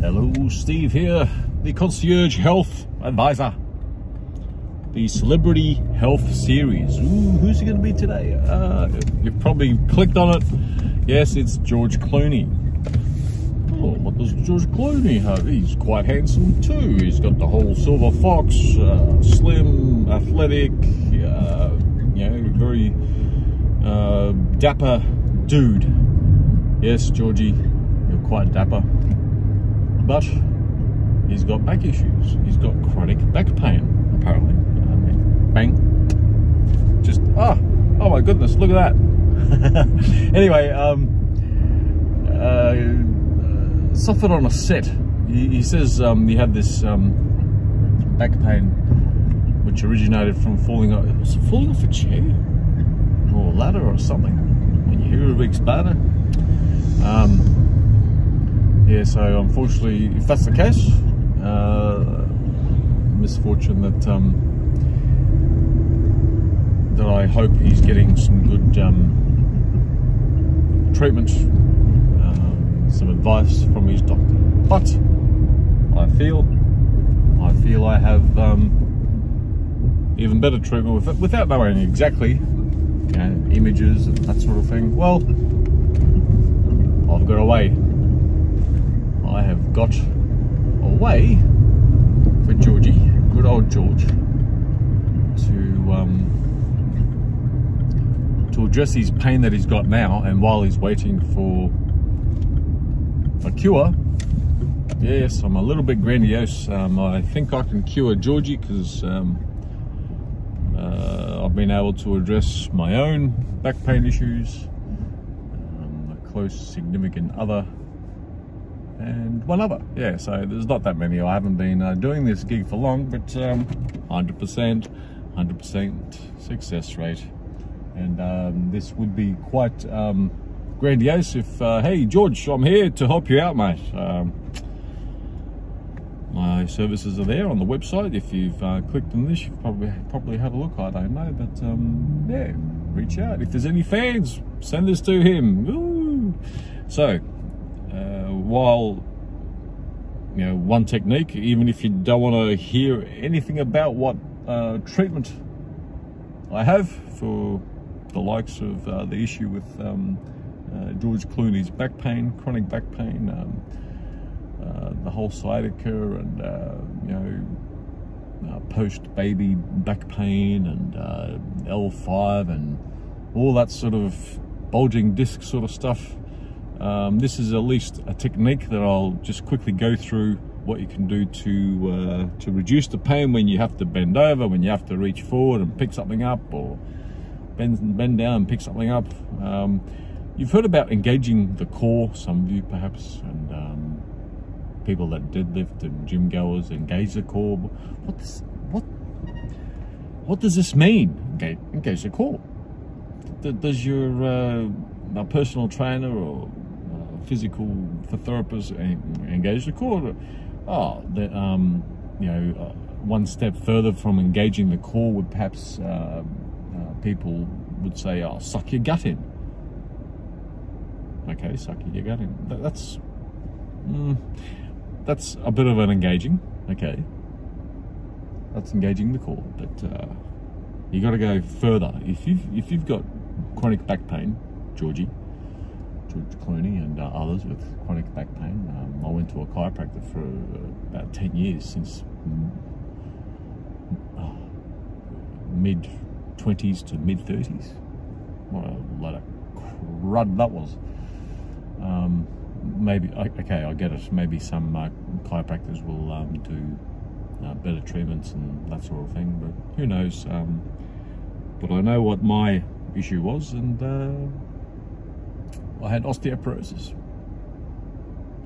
Hello, Steve here, the Concierge Health Advisor. The Celebrity Health Series. Ooh, who's it going to be today? You've probably clicked on it. Yes, it's George Clooney. Oh, what does George Clooney have? He's quite handsome too. He's got the whole silver fox, slim, athletic, very dapper dude. Yes, Georgie, you're quite dapper. But he's got back issues. He's got chronic back pain, apparently. Bang. Just, oh my goodness, look at that. Anyway, suffered on a set. He says he had this back pain which originated from falling off a chair or a ladder or something. When you hear a big splatter. Yeah, so unfortunately, if that's the case, misfortune that I hope he's getting some good treatment, some advice from his doctor. But I feel I have even better treatment without knowing exactly, images and that sort of thing. Well, I've got a way. I have got a way for Georgie, good old George, to address his pain that he's got now, and while he's waiting for a cure. Yes, I'm a little bit grandiose. I think I can cure Georgie because I've been able to address my own back pain issues, a close significant other, and one other. Yeah, so there's not that many. I haven't been doing this gig for long, but 100% success rate. And this would be quite grandiose if, hey George, I'm here to help you out, mate. My services are there on the website. If you've clicked on this, you've probably had a look. I don't know, but yeah, reach out. If there's any fans, send this to him. Woo! So, while one technique, even if you don't want to hear anything about what treatment I have for the likes of the issue with George Clooney's back pain, chronic back pain, the whole sciatica, and post-baby back pain, and L5, and all that sort of bulging disc sort of stuff. This is at least a technique that I'll just quickly go through what you can do to reduce the pain when you have to bend over, when you have to reach forward and pick something up, or bend down and pick something up. You've heard about engaging the core, some of you perhaps, and people that deadlift and gym goers engage the core. What does this mean? Engage the core. Does your personal trainer or physical therapist engage the core? Oh, one step further from engaging the core would perhaps people would say, "Oh, suck your gut in." Okay, suck your gut in. That's a bit of an engaging. Okay, that's engaging the core, but you got to go further. If you've got chronic back pain, George Clooney and others with chronic back pain. I went to a chiropractor for about 10 years, since mid-20s to mid-30s. What a lot of crud that was. Maybe, okay, I get it. Maybe some chiropractors will do better treatments and that sort of thing, but who knows. But I know what my issue was, and I had osteoporosis.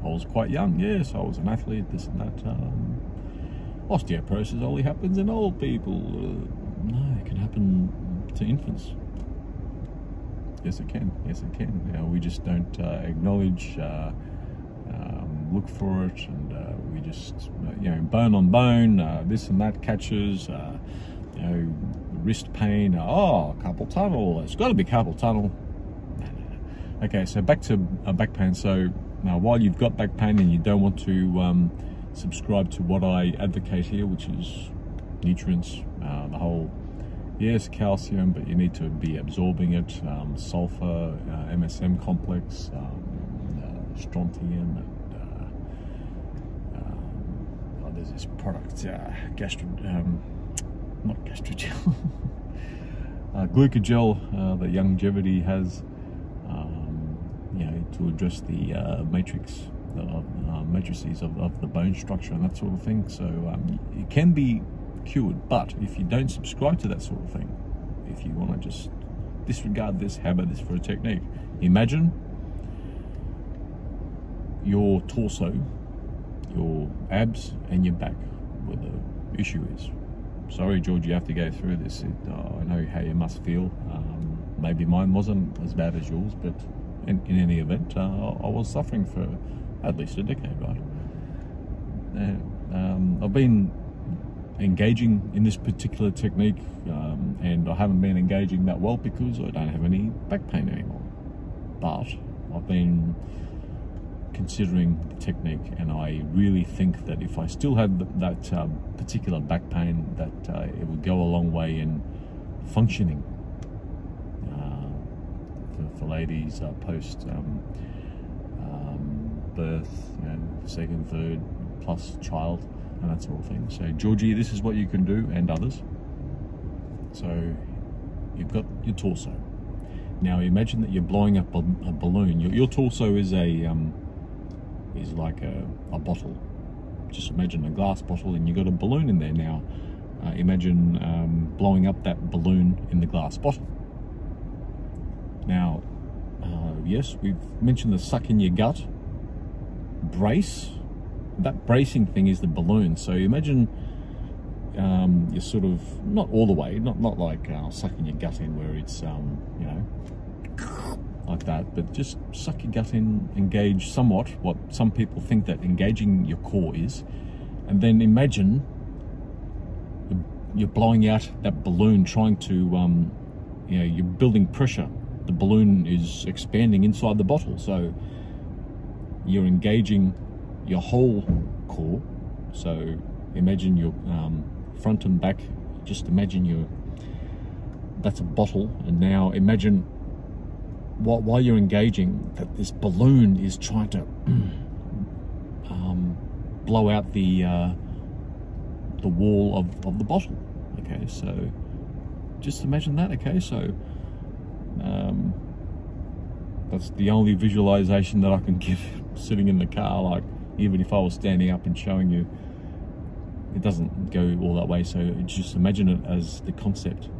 I was quite young, yes, I was an athlete, this and that. Osteoporosis only happens in old people. No, it can happen to infants. Yes, it can. Yes, it can. We just don't acknowledge, look for it, and we just, bone on bone, this and that catches, wrist pain. Oh, carpal tunnel. It's got to be carpal tunnel. Okay, so back to back pain. So Now, while you've got back pain and you don't want to subscribe to what I advocate here, which is nutrients, the whole, yes, calcium, but you need to be absorbing it, sulfur, MSM complex, strontium, and there's this product, not gastrogel, glucogel that Longevity has, you know, to address the matrices of the bone structure and that sort of thing. So it can be cured, but if you don't subscribe to that sort of thing, if you want to just disregard this, how about this for a technique? Imagine your torso, your abs and your back where the issue is. Sorry, George, you have to go through this. I know how you must feel. Maybe mine wasn't as bad as yours, but in any event, I was suffering for at least a decade, right? I've been engaging in this particular technique, and I haven't been engaging that well because I don't have any back pain anymore. But I've been considering the technique, and I really think that if I still had that particular back pain, that it would go a long way in functioning for ladies post birth, you know, second, third, plus child, and that sort of thing. So, Georgie, this is what you can do, and others. So, you've got your torso. Now, imagine that you're blowing up a balloon. Your torso is is like a bottle. Just imagine a glass bottle, and you've got a balloon in there. Now, imagine blowing up that balloon in the glass bottle. Now, yes, we've mentioned the suck in your gut. Brace. That bracing thing is the balloon. So imagine you're sort of not all the way, not like sucking your gut in where it's you know, like that, but just suck your gut in, engage somewhat what some people think that engaging your core is, and then imagine you're blowing out that balloon, trying to you know, you're building pressure. The balloon is expanding inside the bottle, so you're engaging your whole core. So imagine your front and back. Just imagine that's a bottle, and now imagine while you're engaging that this balloon is trying to blow out the wall of the bottle. Okay, so just imagine that. Okay, so that's the only visualization that I can give sitting in the car. Like, even if I was standing up and showing you, it doesn't go all that way. So just imagine it as the concept,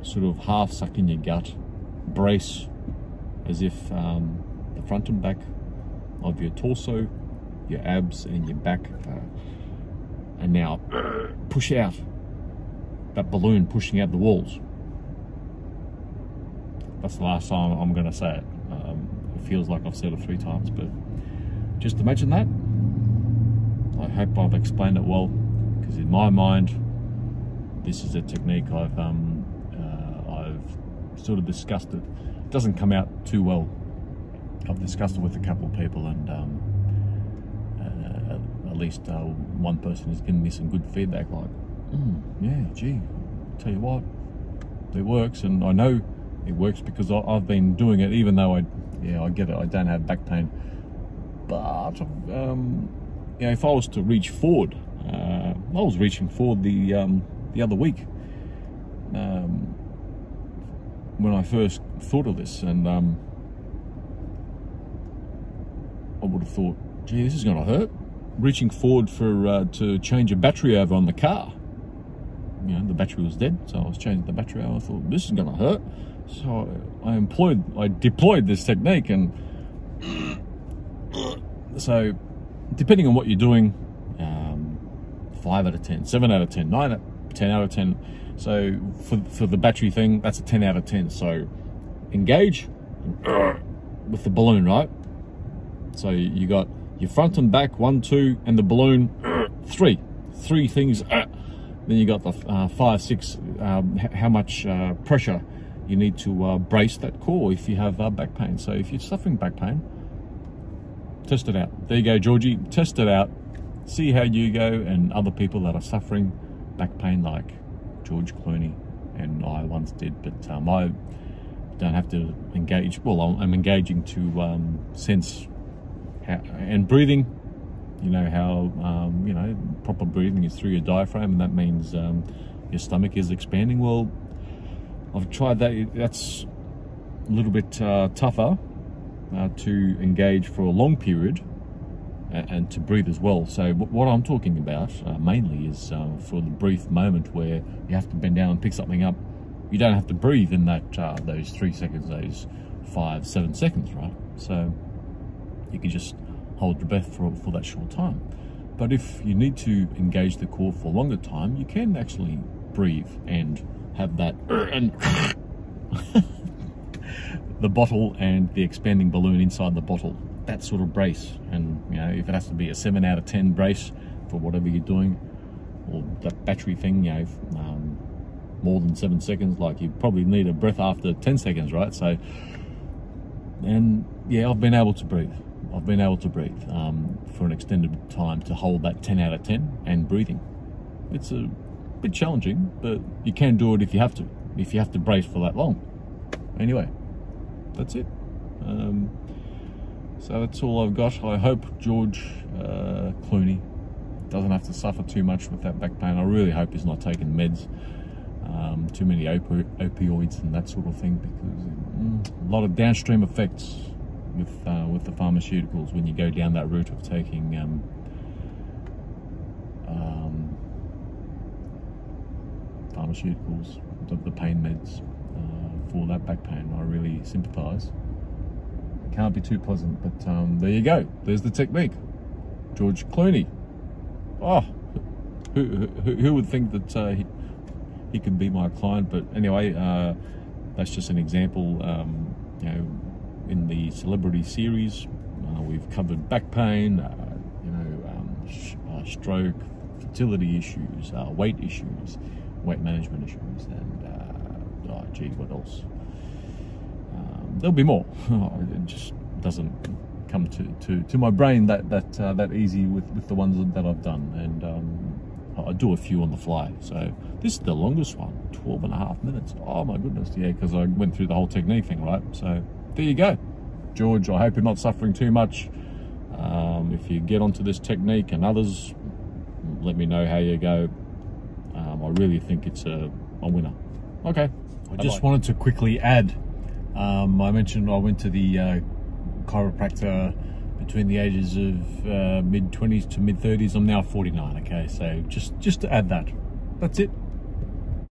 sort of half suck in your gut, brace as if the front and back of your torso, your abs and your back, and now push out that balloon, pushing out the walls. That's the last time I'm going to say it. It feels like I've said it 3 times, but just imagine that. I hope I've explained it well, because in my mind, this is a technique I've sort of discussed it. It doesn't come out too well. I've discussed it with a couple of people, and at least one person has given me some good feedback, like, yeah, gee, tell you what, it works. And I know it works because I've been doing it, even though I get it, I don't have back pain. But you know, if I was to reach forward, I was reaching forward the other week when I first thought of this, and I would have thought, gee, this is going to hurt. Reaching forward for to change a battery over on the car. You know, the battery was dead, so I was changing the battery over. I thought, this is going to hurt. So I deployed this technique, and so depending on what you're doing, 5 out of 10, 7 out of 10, 9 out, 10 out of 10. So for the battery thing, that's a 10 out of 10. So engage with the balloon, right? So you got your front and back, 1, 2, and the balloon, 3 things. Then you got the 5, 6, how much pressure you need to brace that core if you have back pain. So if you're suffering back pain, test it out. There you go, Georgie. Test it out. See how you go and other people that are suffering back pain like George Clooney and I once did. But I don't have to engage. Well, I'm engaging to sense how, and breathing. You know how, you know, proper breathing is through your diaphragm, and that means your stomach is expanding. Well, I've tried that. That's a little bit tougher to engage for a long period and to breathe as well. So what I'm talking about mainly is for the brief moment where you have to bend down and pick something up. You don't have to breathe in that those 3 seconds, those 5-7 seconds, right? So you can just hold your breath for that short time. But if you need to engage the core for a longer time, you can actually breathe and have that and the bottle and the expanding balloon inside the bottle, that sort of brace. And you know, if it has to be a 7 out of 10 brace for whatever you're doing, or that battery thing, you know, more than 7 seconds, like you probably need a breath after 10 seconds, right? So, and yeah, I've been able to breathe. I've been able to breathe for an extended time, to hold that 10 out of 10 and breathing. It's a bit challenging, but you can do it if you have to brace for that long. Anyway, that's it. So that's all I've got. I hope George Clooney doesn't have to suffer too much with that back pain. I really hope he's not taking meds, too many opioids and that sort of thing, because a lot of downstream effects with the pharmaceuticals when you go down that route of taking pharmaceuticals, the pain meds for that back pain. I really sympathise. It can't be too pleasant, but there you go. There's the technique. George Clooney. Oh, who would think that he could be my client? But anyway, that's just an example. You know, in the celebrity series, we've covered back pain, you know, stroke, fertility issues, weight issues, weight management issues, and oh gee, what else? There'll be more. It just doesn't come to my brain that easy with the ones that I've done, and I do a few on the fly. So this is the longest one, 12.5 minutes. Oh my goodness, yeah, because I went through the whole technique thing, right? So there you go, George. I hope you're not suffering too much. If you get onto this technique and others, let me know how you go. I really think it's a winner. Okay, I just wanted to quickly add, I mentioned I went to the chiropractor between the ages of mid-20s to mid-30s. I'm now 49, okay? So just to add that. That's it.